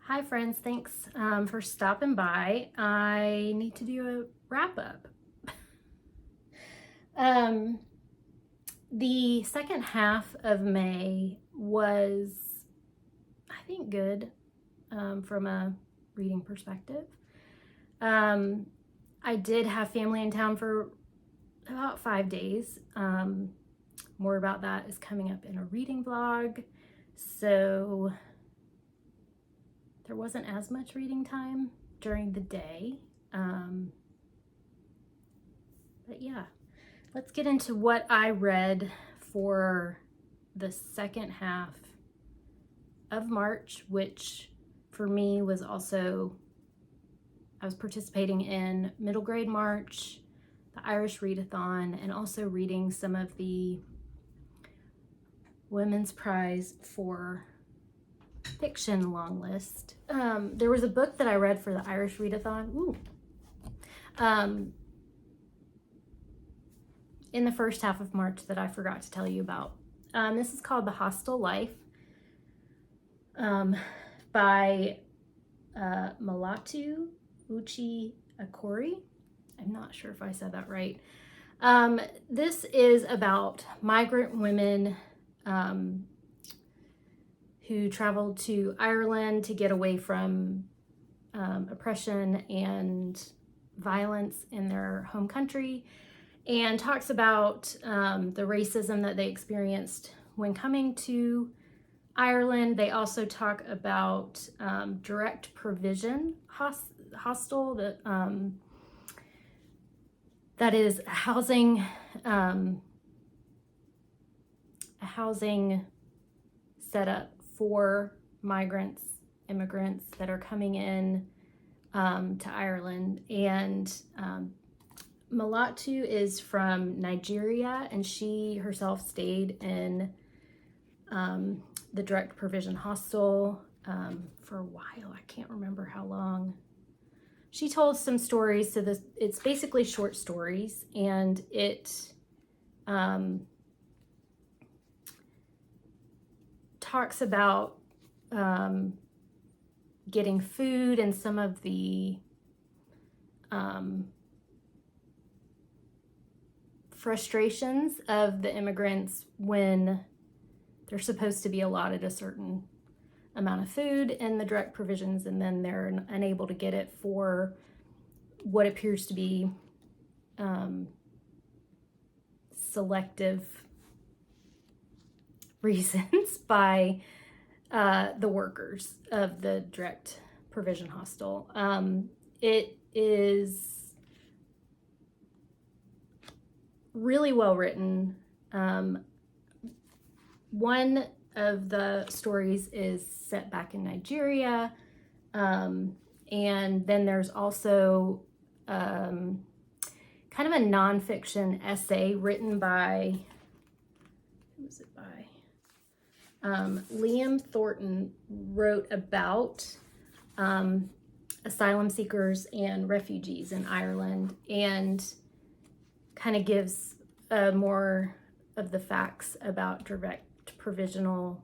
Hi friends, thanks for stopping by. I need to do a wrap up. um, the second half of May was, I think, good from a reading perspective. I did have family in town for about 5 days. More about that is coming up in a reading vlog. So there wasn't as much reading time during the day. But yeah, let's get into what I read for the second half of March, which for me was also, I was participating in middle grade March, the Irish Readathon, and also reading some of the Women's Prize for Fiction long list. There was a book that I read for the Irish Readathon. In the first half of March that I forgot to tell you about. This is called The Hostel Life by Mulatu Uchi Akori. I'm not sure if I said that right. This is about migrant women who traveled to Ireland to get away from oppression and violence in their home country, and talks about the racism that they experienced when coming to Ireland. They also talk about direct provision hostel that is a housing setup for immigrants that are coming in to Ireland. And Mulatu is from Nigeria, and she herself stayed in the direct provision hostel for a while. I can't remember how long. She told some stories. So it's basically short stories, and it talks about getting food and some of the frustrations of the immigrants when they're supposed to be allotted a certain amount of food in the direct provisions, and then they're unable to get it for what appears to be selective reasons by the workers of the direct provision hostel. It is really well written. One of the stories is set back in Nigeria, and then there's also kind of a nonfiction essay written by, who was it by? Liam Thornton wrote about asylum seekers and refugees in Ireland, and kind of gives more of the facts about direct provisional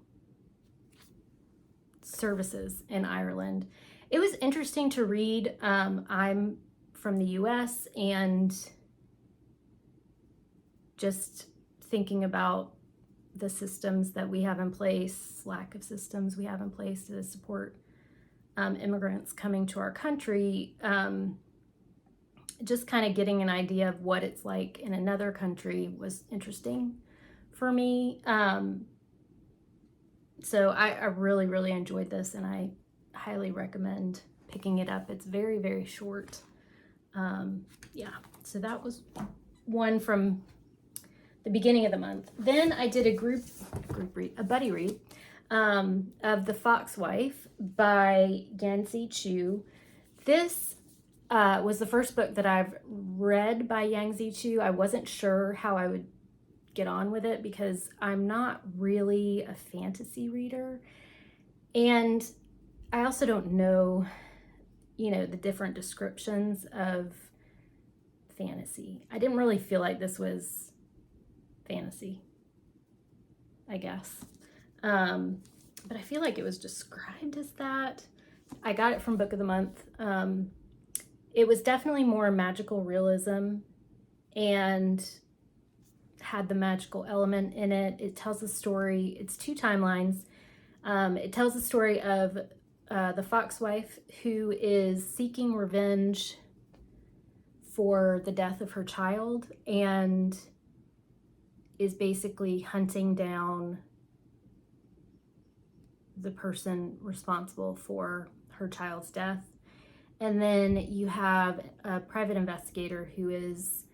services in Ireland. It was interesting to read. I'm from the US, and just thinking about the systems that we have in place, lack of systems we have in place to support immigrants coming to our country, just kind of getting an idea of what it's like in another country was interesting for me. So I really, really enjoyed this, and I highly recommend picking it up. It's very, very short. Yeah, so that was one from the beginning of the month. Then I did a buddy read of The Foxwife by Yanzi Chu. This was the first book that I've read by Yanzi Chu. I wasn't sure how I would get on with it because I'm not really a fantasy reader, and I also don't know, the different descriptions of fantasy. I didn't really feel like this was fantasy, I guess, but I feel like it was described as that. I got it from Book of the Month. It was definitely more magical realism and had the magical element in it. It tells a story. It's 2 timelines. It tells the story of the fox wife who is seeking revenge for the death of her child and is basically hunting down the person responsible for her child's death. And then you have a private investigator who is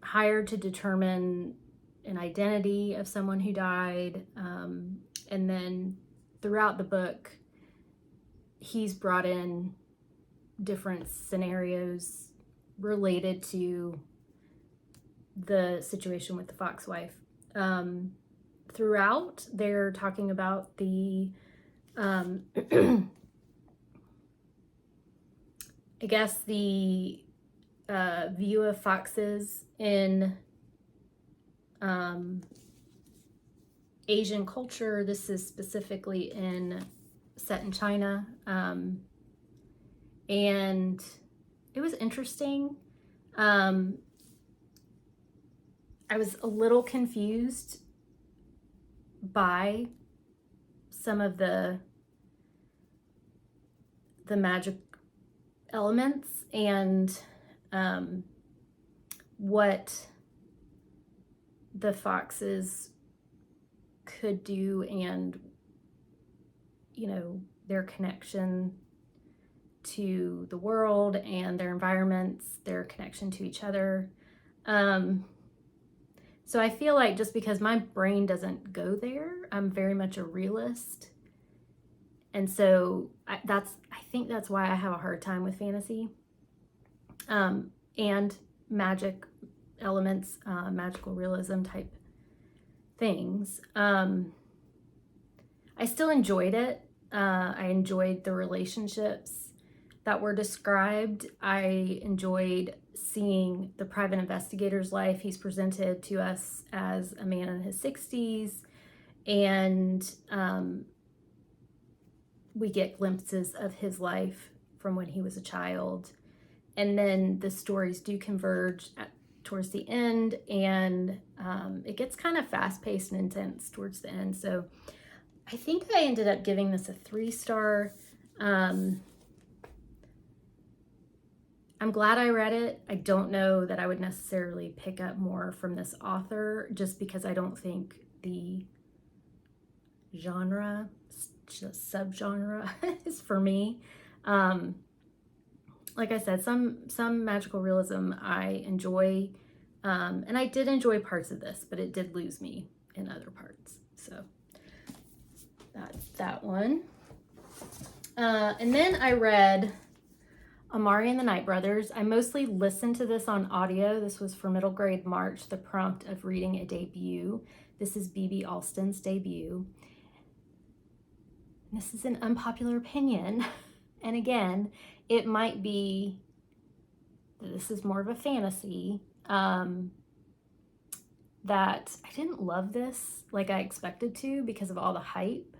hired to determine an identity of someone who died. And then throughout the book, he's brought in different scenarios related to the situation with the fox wife. Throughout, they're talking about the I guess the view of foxes in Asian culture. This is specifically set in China. And it was interesting. I was a little confused by some of the magic elements and what the foxes could do, and their connection to the world and their environments, their connection to each other. So I feel like just because my brain doesn't go there, I'm very much a realist. And so I think that's why I have a hard time with fantasy and magic elements, magical realism type things. I still enjoyed it. I enjoyed the relationships that were described. I enjoyed seeing the private investigator's life. He's presented to us as a man in his 60s, and we get glimpses of his life from when he was a child. And then the stories do converge towards the end, and it gets kind of fast-paced and intense towards the end. So I think I ended up giving this a 3-star. I'm glad I read it. I don't know that I would necessarily pick up more from this author, just because I don't think the genre, subgenre is for me. Like I said, some magical realism I enjoy, and I did enjoy parts of this, but it did lose me in other parts. So that's that one. And then I read Amari and the Night Brothers. I mostly listened to this on audio. This was for middle grade March, the prompt of reading a debut. This is B.B. Alston's debut. This is an unpopular opinion. And again, it might be that this is more of a fantasy, that I didn't love this like I expected to because of all the hype.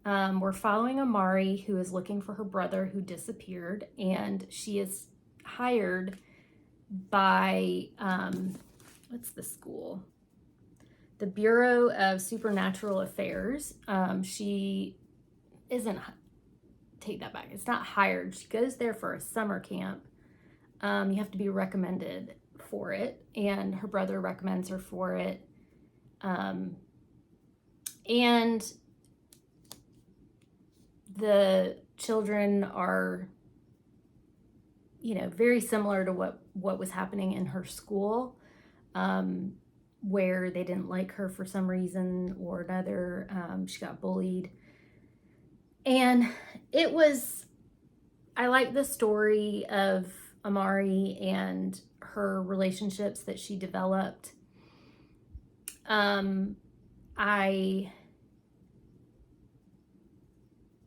We're following Amari, who is looking for her brother who disappeared, and she is hired by, what's the school? The Bureau of Supernatural Affairs. She isn't, take that back, it's not hired. She goes there for a summer camp. You have to be recommended for it, and her brother recommends her for it. And the children are, very similar to what was happening in her school, where they didn't like her for some reason or another. She got bullied. And I like the story of Amari and her relationships that she developed. I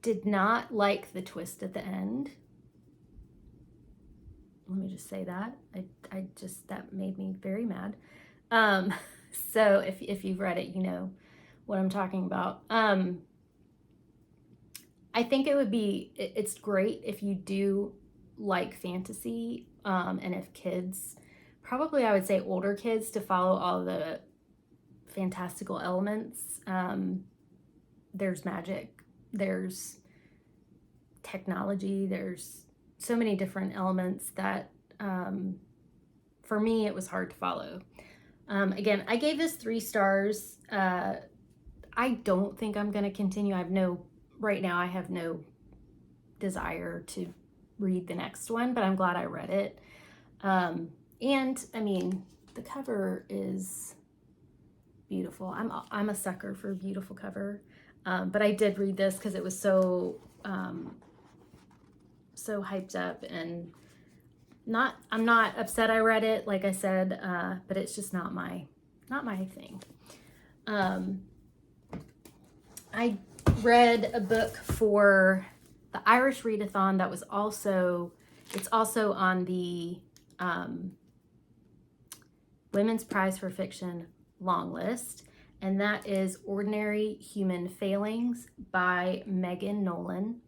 did not like the twist at the end. Let me just say that. That made me very mad. So if you've read it, you know what I'm talking about. I think it would be, it's great if you do like fantasy, and if kids, probably I would say older kids, to follow all the fantastical elements. There's magic, there's technology, there's so many different elements that for me it was hard to follow. Again, I gave this 3 stars. I don't think I'm going to continue. Right now I have no desire to read the next one, but I'm glad I read it. And I mean, the cover is beautiful. I'm a sucker for a beautiful cover. But I did read this because it was so hyped up, and I'm not upset I read it, like I said, but it's just not my thing. I read a book for the Irish Readathon that was it's also on the Women's Prize for Fiction long list, and that is Ordinary Human Failings by Megan Nolan.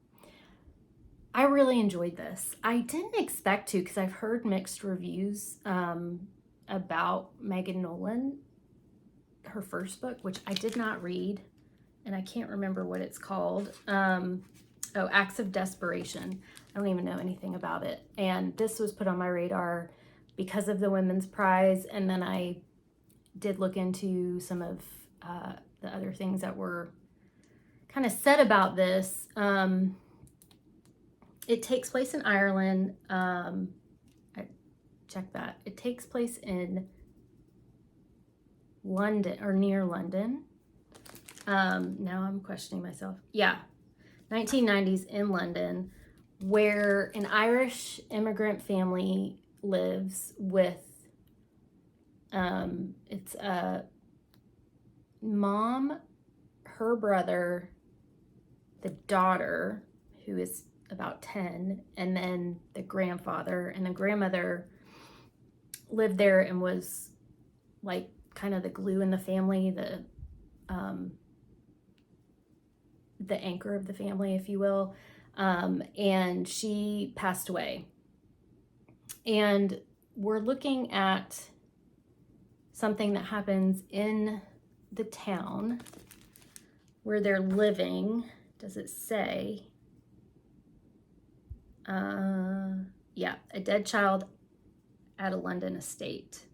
I really enjoyed this. I didn't expect to, because I've heard mixed reviews about Megan Nolan, her first book, which I did not read, and I can't remember what it's called. Acts of Desperation. I don't even know anything about it. And this was put on my radar because of the Women's Prize, and then I did look into some of the other things that were kind of said about this. It takes place in Ireland. I checked that. It takes place in London, or near London. Now I'm questioning myself. Yeah, 1990s in London, where an Irish immigrant family lives with, it's a mom, her brother, the daughter, who is about 10, and then the grandfather, and the grandmother lived there and was like kind of the glue in the family, the anchor of the family, if you will. And she passed away. And we're looking at something that happens in the town where they're living. Does it say? Yeah, a dead child at a London estate,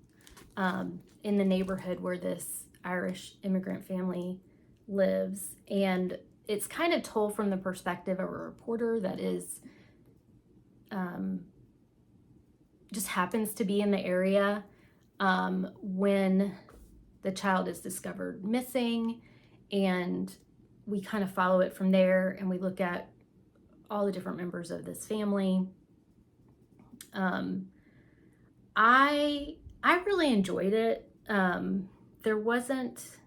in the neighborhood where this Irish immigrant family lives. And it's kind of told from the perspective of a reporter that is just happens to be in the area when the child is discovered missing, and we kind of follow it from there, and we look at all the different members of this family. I really enjoyed it. There wasn't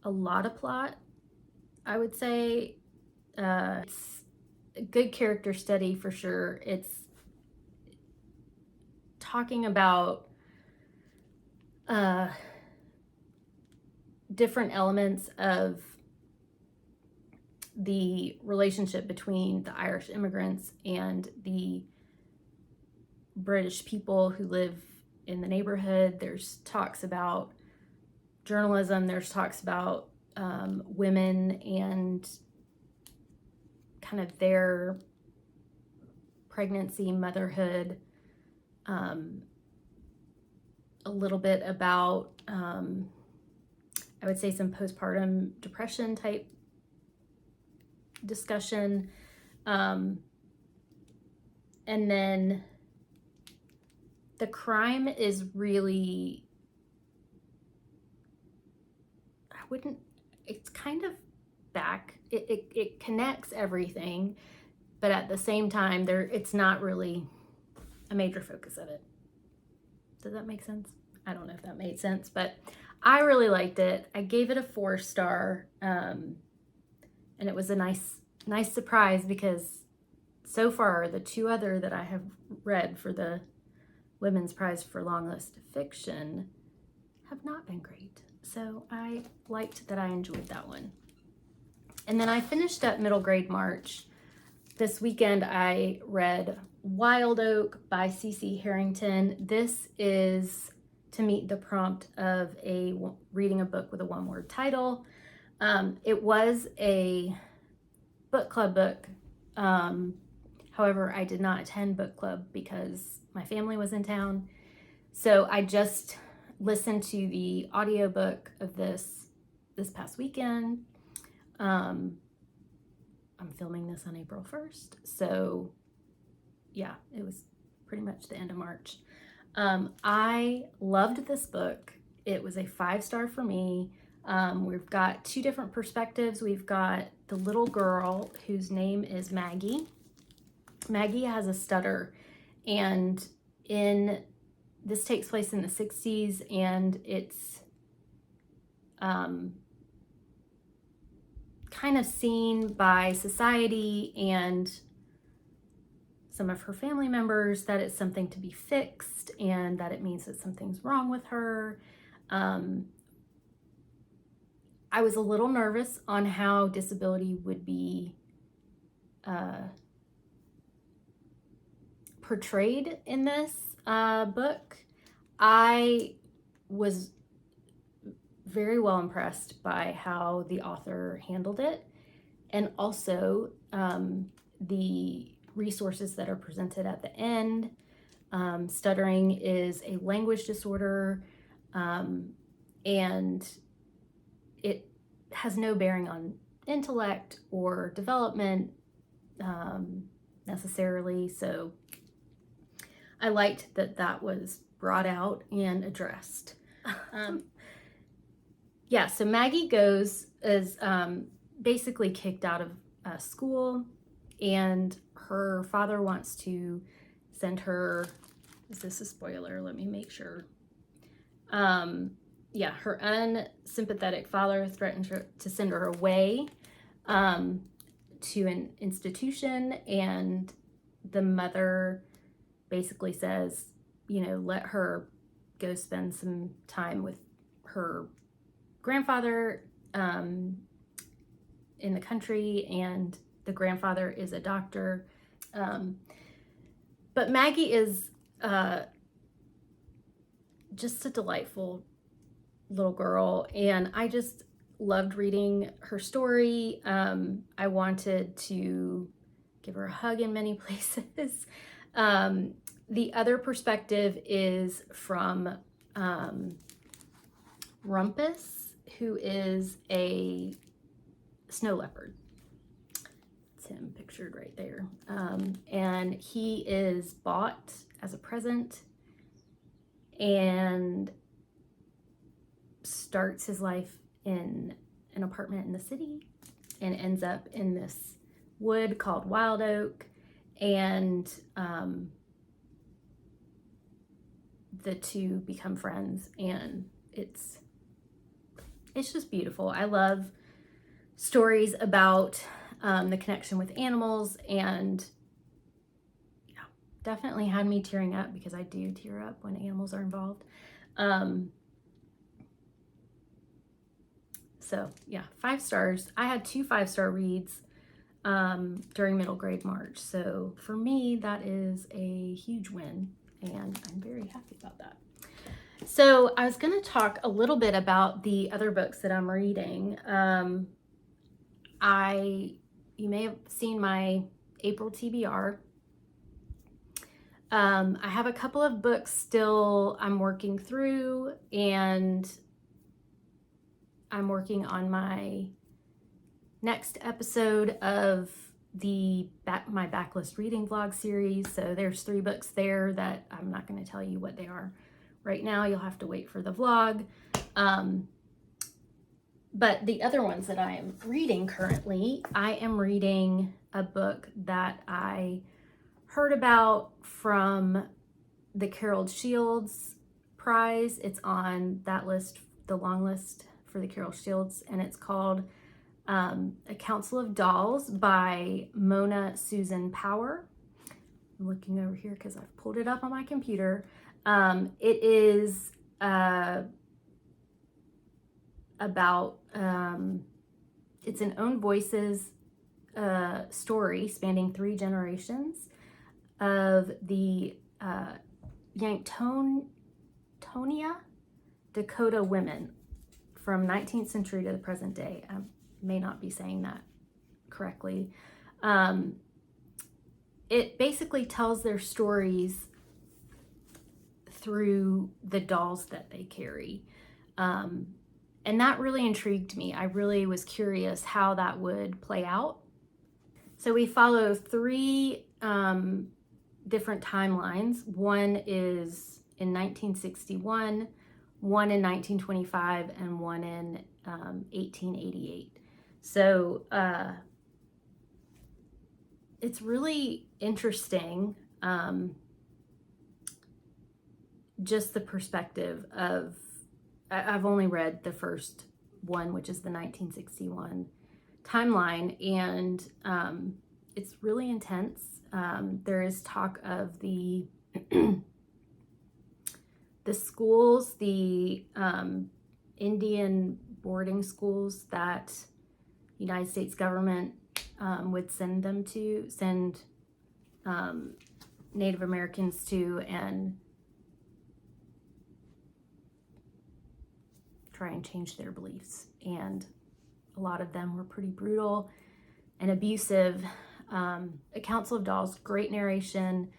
a lot of plot, I would say. It's a good character study for sure. It's talking about different elements of the relationship between the Irish immigrants and the British people who live in the neighborhood. There's talks about journalism, there's talks about women and kind of their pregnancy, motherhood, a little bit about, I would say, some postpartum depression type discussion. And then the crime is really, it's kind of it connects everything, but at the same time, it's not really a major focus of it. Does that make sense? I don't know if that made sense, but I really liked it. I gave it a 4-star, and it was a nice surprise, because so far the 2 other that I have read for the Women's Prize for Long List of Fiction have not been great. So I liked that I enjoyed that one. And then I finished up middle grade March. This weekend I read Wild Oak by C.C. Harrington. This is to meet the prompt of reading a book with a one-word title. It was a book club book. However, I did not attend book club because my family was in town. So I just listened to the audiobook of this past weekend. I'm filming this on April 1st. So yeah, it was pretty much the end of March. I loved this book. It was a 5-star for me. We've got 2 different perspectives. We've got the little girl whose name is Maggie. Maggie has a stutter, and this takes place in the 60s, and it's kind of seen by society and some of her family members that it's something to be fixed and that it means that something's wrong with her. I was a little nervous on how disability would be portrayed in this book. I was very well impressed by how the author handled it, and also the resources that are presented at the end. Stuttering is a language disorder, and it has no bearing on intellect or development necessarily. So I liked that was brought out and addressed. Yeah, so Maggie is basically kicked out of school, and her father wants to send her, is this a spoiler? Let me make sure. Yeah, her unsympathetic father threatened to send her away to an institution, and the mother basically says, let her go spend some time with her grandfather in the country, and the grandfather is a doctor. But Maggie is just a delightful little girl, and I just loved reading her story. I wanted to give her a hug in many places. The other perspective is from Rumpus, who is a snow leopard. It's him pictured right there. And he is bought as a present and starts his life in an apartment in the city and ends up in this wood called Wild Oak. And the two become friends, and it's just beautiful. I love stories about the connection with animals, and yeah, definitely had me tearing up because I do tear up when animals are involved. So yeah, 5 stars. I had 2 5-star reads during middle grade March. So for me, that is a huge win, and I'm very happy about that. So I was going to talk a little bit about the other books that I'm reading. You may have seen my April TBR. I have a couple of books still I'm working through, and I'm working on my next episode of my backlist reading vlog series. So there's 3 books there that I'm not going to tell you what they are right now. You'll have to wait for the vlog. But the other ones that I am reading currently, I am reading a book that I heard about from the Carol Shields Prize. It's on that list, the long list for the Carol Shields, and it's called A Council of Dolls by Mona Susan Power. I'm looking over here because I've pulled it up on my computer. It is It's an own voices story spanning 3 generations of the Yanktonia, Dakota women from 19th century to the present day. I may not be saying that correctly. It basically tells their stories through the dolls that they carry. And that really intrigued me. I really was curious how that would play out. So we follow 3 different timelines. One is in 1961, one in 1925, and one in 1888. So it's really interesting, just the perspective of, I've only read the first one, which is the 1961 timeline, and it's really intense. There is talk of the the schools, the Indian boarding schools that the United States government would send Native Americans to, and try and change their beliefs. And a lot of them were pretty brutal and abusive. A Council of Dolls, great narration.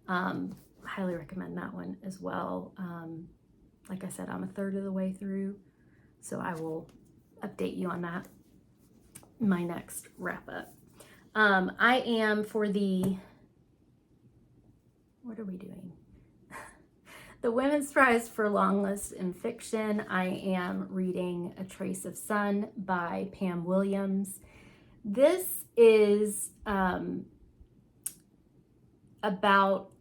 Highly recommend that one as well. Like I said, I'm a third of the way through, so I will update you on that in my next wrap up. I am for the, what are we doing? The Women's Prize for Long List in Fiction. I am reading A Trace of Sun by Pam Williams. This is about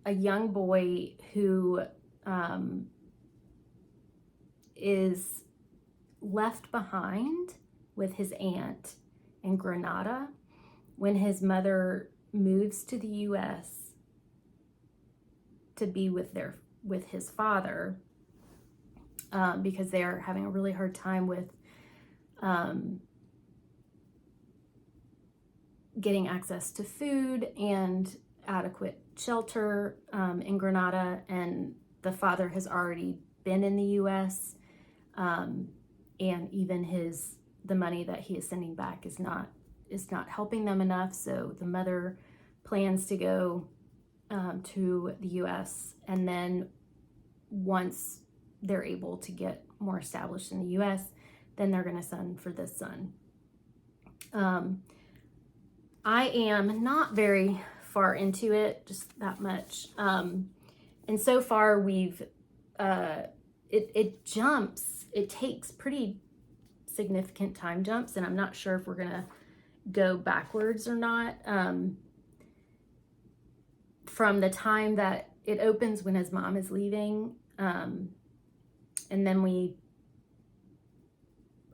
a young boy who is left behind with his aunt in Grenada when his mother moves to the U.S. to be with his father, because they are having a really hard time with getting access to food and adequate shelter in Grenada, and the father has already been in the U.S. And even the money that he is sending back is not helping them enough. So the mother plans to go to the U.S. and then once they're able to get more established in the U.S., then they're going to send for this son. I am not very far into it, just that much. And so far it jumps. It takes pretty significant time jumps, and I'm not sure if we're going to go backwards or not. From the time that it opens when his mom is leaving, and then we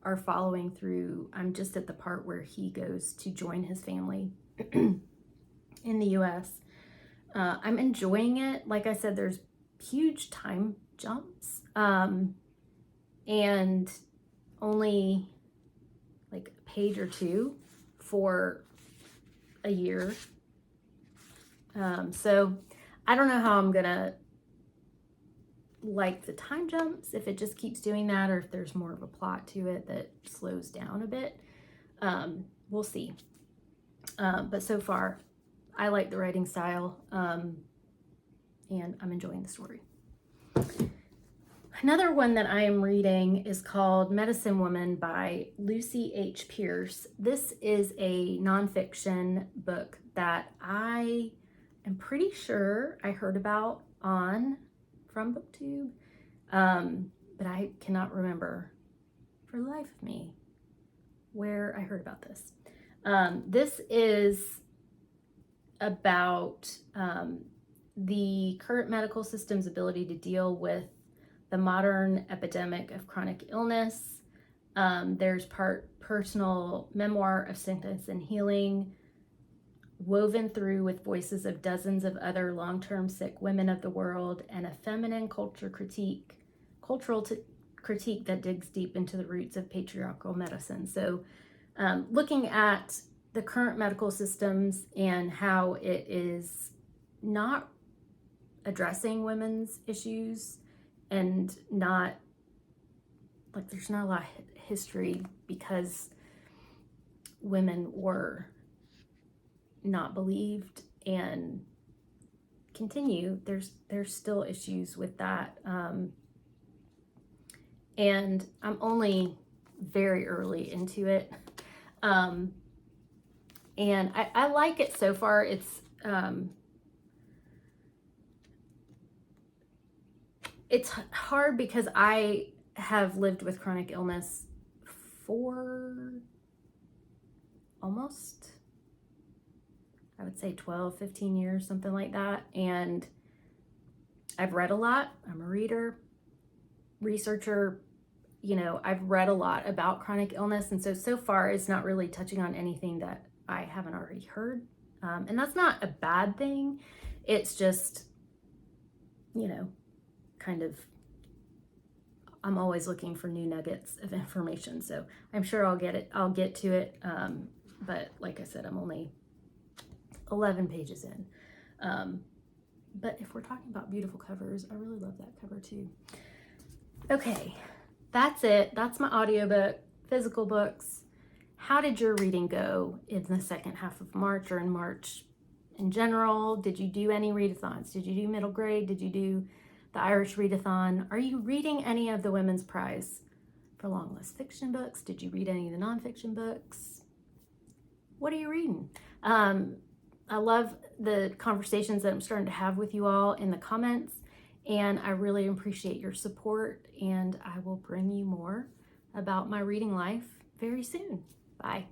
are following through. I'm just at the part where he goes to join his family in the U.S. I'm enjoying it. Like I said, there's huge time jumps, and only like a page or 2 for a year. So I don't know how I'm gonna like the time jumps, if it just keeps doing that, or if there's more of a plot to it that slows down a bit. We'll see. But so far, I like the writing style, and I'm enjoying the story. Another one that I am reading is called Medicine Woman by Lucy H. Pierce. This is a nonfiction book that I am pretty sure I heard about from BookTube, but I cannot remember for the life of me where I heard about this. This is about the current medical system's ability to deal with the modern epidemic of chronic illness. There's part personal memoir of sickness and healing, woven through with voices of dozens of other long-term sick women of the world, and a feminine cultural critique that digs deep into the roots of patriarchal medicine. So looking at the current medical systems and how it is not addressing women's issues, and not, like, there's not a lot of history because women were not believed and continue. There's still issues with that. And I'm only very early into it. And I like it so far. It's hard because I have lived with chronic illness for almost, I would say 12, 15 years, something like that. And I've read a lot. I'm a reader, researcher. You know, I've read a lot about chronic illness. And so far it's not really touching on anything that I haven't already heard. And that's not a bad thing. It's just, you know, kind of, I'm always looking for new nuggets of information. So I'm sure I'll get to it. But like I said, I'm only 11 pages in. But if we're talking about beautiful covers, I really love that cover too. Okay, that's it. That's my audiobook, physical books. How did your reading go in the second half of March, or in March in general? Did you do any readathons? Did you do middle grade? Did you do the Irish readathon? Are you reading any of the Women's Prize for long list fiction books? Did you read any of the nonfiction books? What are you reading? I love the conversations that I'm starting to have with you all in the comments, and I really appreciate your support, and I will bring you more about my reading life very soon. Bye.